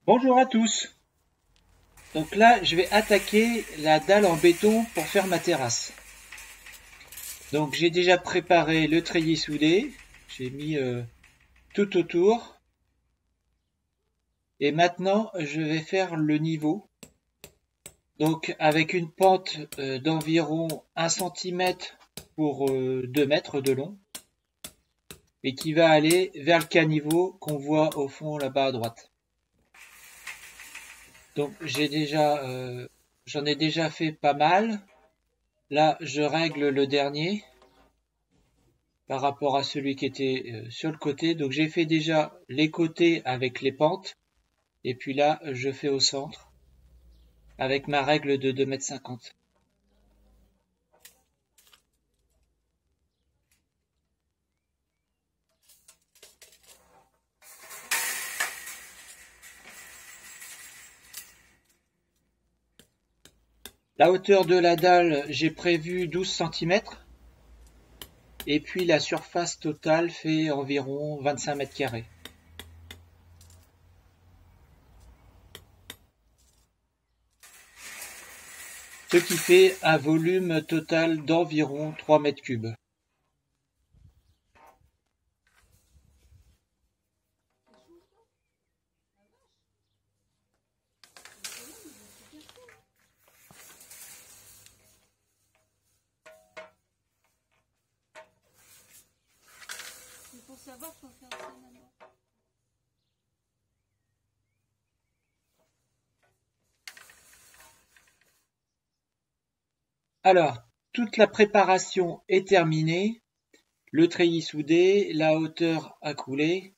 Bonjour à tous. Donc là, je vais attaquer la dalle en béton pour faire ma terrasse. Donc j'ai déjà préparé le treillis soudé. J'ai mis tout autour. Et maintenant, je vais faire le niveau. Donc avec une pente d'environ 1 centimètre pour 2 mètres de long. Et qui va aller vers le caniveau qu'on voit au fond là-bas à droite. Donc j'en ai déjà fait pas mal. Là, je règle le dernier par rapport à celui qui était sur le côté. Donc j'ai fait déjà les côtés avec les pentes. Et puis là, je fais au centre avec ma règle de 2,50 m. La hauteur de la dalle, j'ai prévu 12 cm. Et puis la surface totale fait environ 25 m². Ce qui fait un volume total d'environ 3 m3. Il faut savoir faut faire ça maintenant. Alors, toute la préparation est terminée. Le treillis soudé, la hauteur a coulé.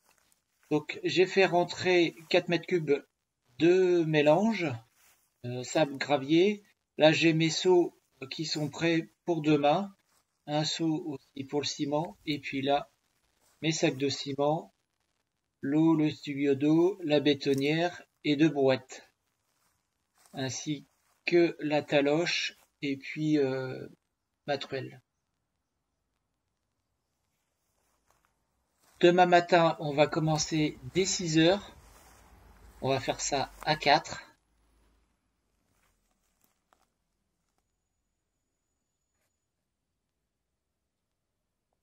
Donc j'ai fait rentrer 4 m3 de mélange, sable gravier. Là j'ai mes seaux qui sont prêts pour demain. Un seau aussi pour le ciment. Et puis là, mes sacs de ciment, l'eau, le tuyau d'eau, la bétonnière et deux brouettes. Ainsi que la taloche et puis ma truelle. Demain matin, on va commencer dès 6 heures. On va faire ça à 4.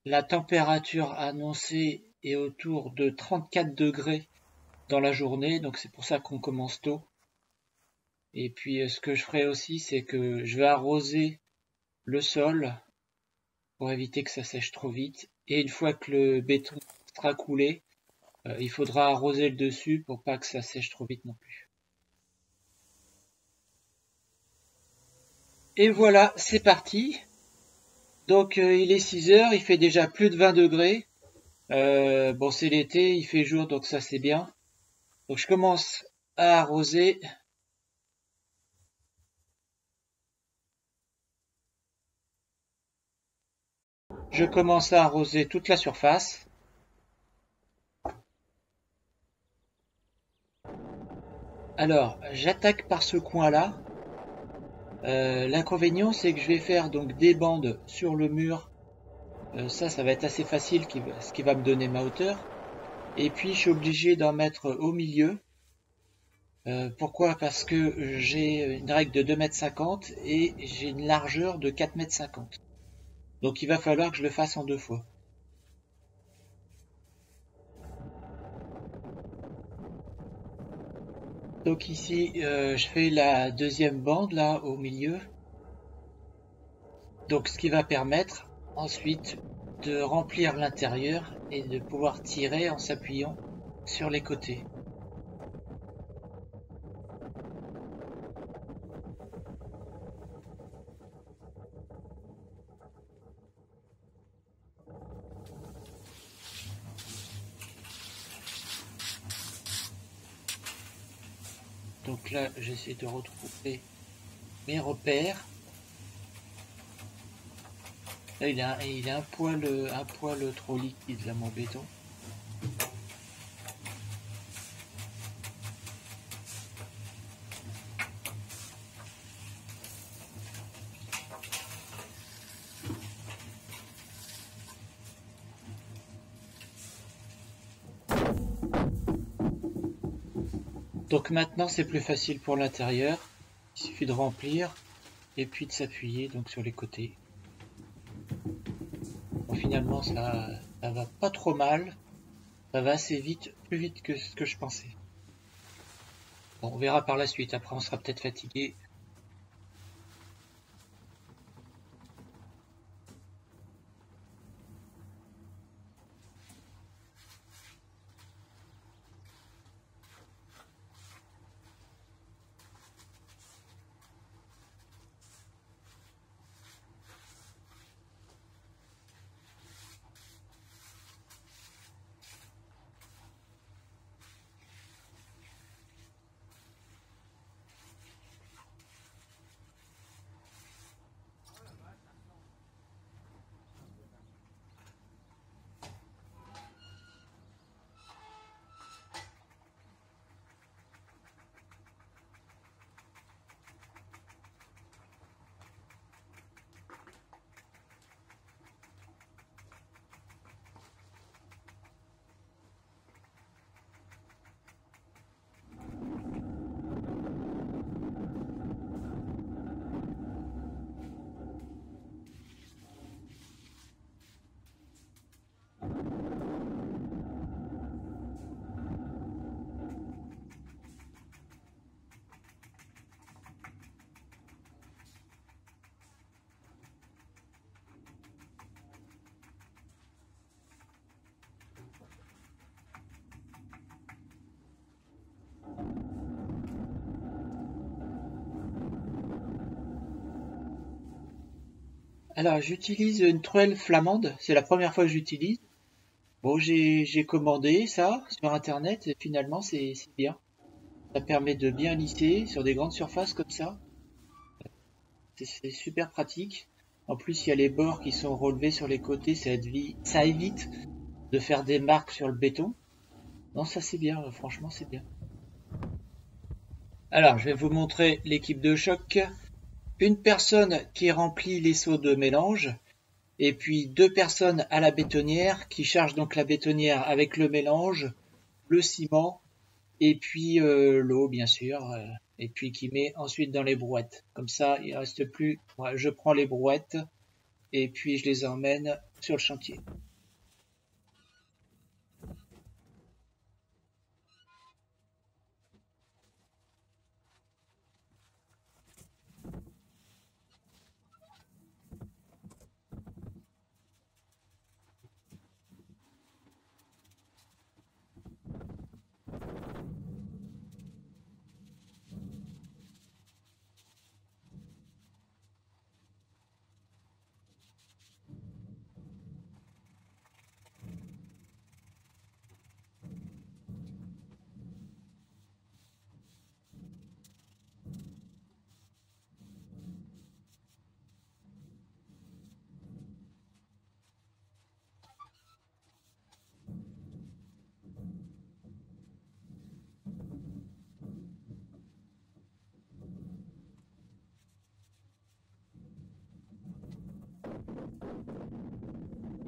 La température annoncée est autour de 34 degrés dans la journée, donc c'est pour ça qu'on commence tôt. Et puis ce que je ferai aussi, c'est que je vais arroser le sol pour éviter que ça sèche trop vite. Et une fois que le béton sera coulé, il faudra arroser le dessus pour pas que ça sèche trop vite non plus. Et voilà, c'est parti. Donc il est 6 heures, il fait déjà plus de 20 degrés. Bon, c'est l'été, il fait jour, donc ça c'est bien. Donc je commence à arroser. Je commence à arroser toute la surface. Alors, j'attaque par ce coin-là. L'inconvénient, c'est que je vais faire donc des bandes sur le mur. Ça va être assez facile, ce qui va me donner ma hauteur. Et puis, je suis obligé d'en mettre au milieu. Pourquoi? Parce que j'ai une règle de 2,50 m et j'ai une largeur de 4,50 m. Donc, il va falloir que je le fasse en deux fois. Donc ici, je fais la deuxième bande là au milieu. Donc ce qui va permettre ensuite de remplir l'intérieur et de pouvoir tirer en s'appuyant sur les côtés. Donc là, j'essaie de retrouver mes repères. Là, il a un poil trop liquide là, mon béton. Donc maintenant c'est plus facile pour l'intérieur. Il suffit de remplir et puis de s'appuyer donc sur les côtés. Bon, finalement ça va pas trop mal. Ça va assez vite, plus vite que ce que je pensais. Bon, on verra par la suite. Après on sera peut-être fatigué. Alors j'utilise une truelle flamande. C'est la première fois que j'utilise. Bon, j'ai commandé ça sur internet et finalement c'est bien. Ça permet de bien lisser sur des grandes surfaces comme ça. C'est super pratique. En plus, il y a les bords qui sont relevés sur les côtés, ça évite de faire des marques sur le béton. Non, ça c'est bien, franchement c'est bien. Alors, je vais vous montrer l'équipe de choc. Une personne qui remplit les seaux de mélange, et puis 2 personnes à la bétonnière qui chargent donc la bétonnière avec le mélange, le ciment, et puis l'eau bien sûr, et puis qui met ensuite dans les brouettes. Comme ça, il reste plus. Ouais, je prends les brouettes et puis je les emmène sur le chantier.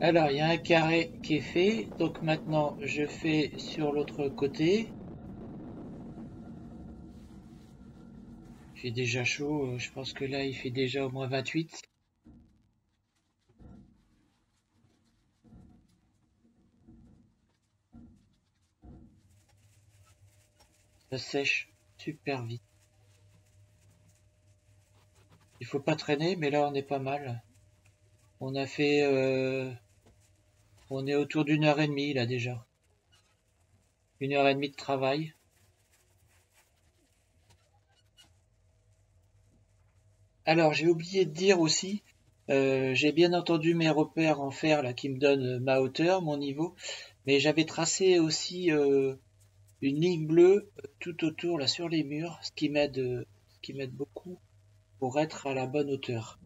Alors, il y a un carré qui est fait, donc maintenant je fais sur l'autre côté. Il fait déjà chaud, je pense que là il fait déjà au moins 28. Ça sèche super vite. Il faut pas traîner, mais là on est pas mal. On a fait, on est autour d'1 heure et demie là déjà. 1 heure et demie de travail. Alors j'ai oublié de dire aussi, j'ai bien entendu mes repères en fer là qui me donnent ma hauteur, mon niveau, mais j'avais tracé aussi une ligne bleue tout autour là sur les murs, ce qui m'aide beaucoup pour être à la bonne hauteur.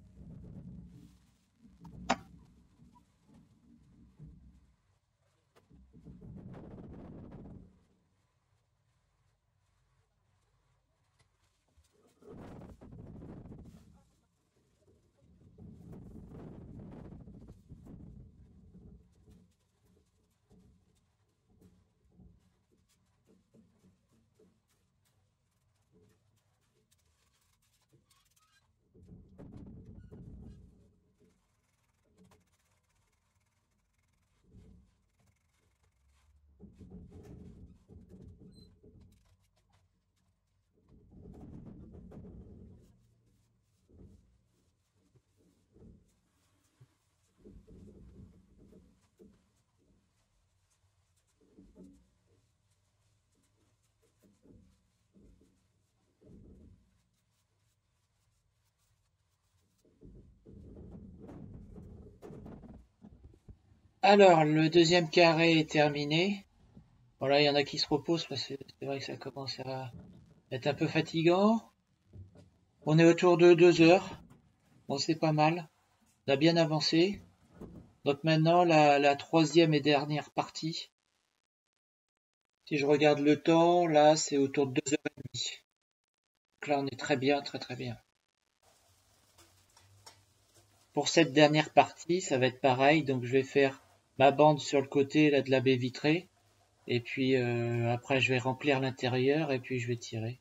Alors, le deuxième carré est terminé. Voilà, il y en a qui se reposent parce que c'est vrai que ça commence à être un peu fatigant. On est autour de 2 heures. Bon, c'est pas mal. On a bien avancé. Donc maintenant, la troisième et dernière partie. Si je regarde le temps, là, c'est autour de 2h30. Donc là, on est très bien, très très bien. Pour cette dernière partie, ça va être pareil. Donc je vais faire ma bande sur le côté là, de la baie vitrée. Et puis après, je vais remplir l'intérieur et puis je vais tirer.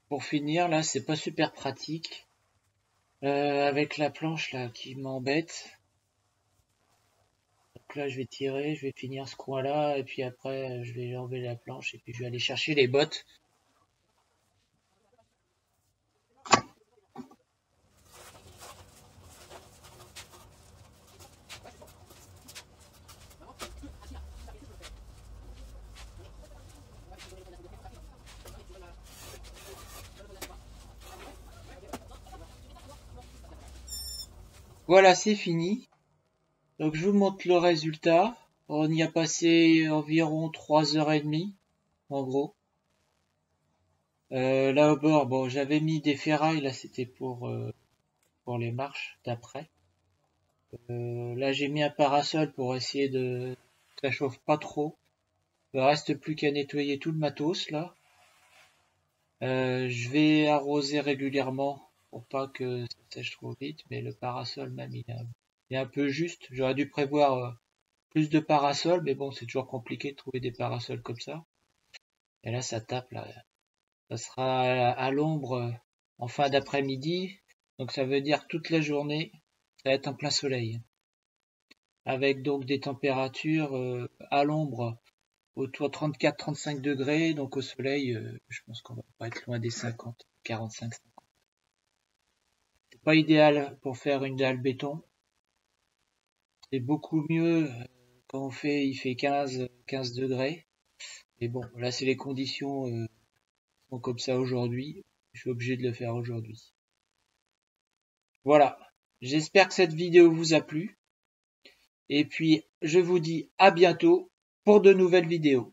Pour finir, là, c'est pas super pratique. Avec la planche là qui m'embête. Donc là, je vais tirer, je vais finir ce coin-là, et puis après, je vais enlever la planche, et puis je vais aller chercher les bottes. Voilà, c'est fini. Donc je vous montre le résultat. On y a passé environ 3h30, en gros. Là au bord, bon, j'avais mis des ferrailles, là c'était pour les marches d'après. Là j'ai mis un parasol pour essayer que ça chauffe pas trop. Il reste plus qu'à nettoyer tout le matos là. Je vais arroser régulièrement pour pas que ça sèche trop vite, mais le parasol même il est un peu juste. J'aurais dû prévoir plus de parasols, mais bon c'est toujours compliqué de trouver des parasols comme ça. Et là ça tape là. Ça sera à l'ombre en fin d'après-midi, donc ça veut dire toute la journée, ça va être en plein soleil. Avec donc des températures à l'ombre autour de 34-35 degrés, donc au soleil, je pense qu'on va pas être loin des 50, 45, 50. C'est pas idéal pour faire une dalle béton. C'est beaucoup mieux quand il fait 15 degrés. Mais bon, là c'est les conditions sont comme ça aujourd'hui. Je suis obligé de le faire aujourd'hui. Voilà. J'espère que cette vidéo vous a plu. Et puis, je vous dis à bientôt pour de nouvelles vidéos.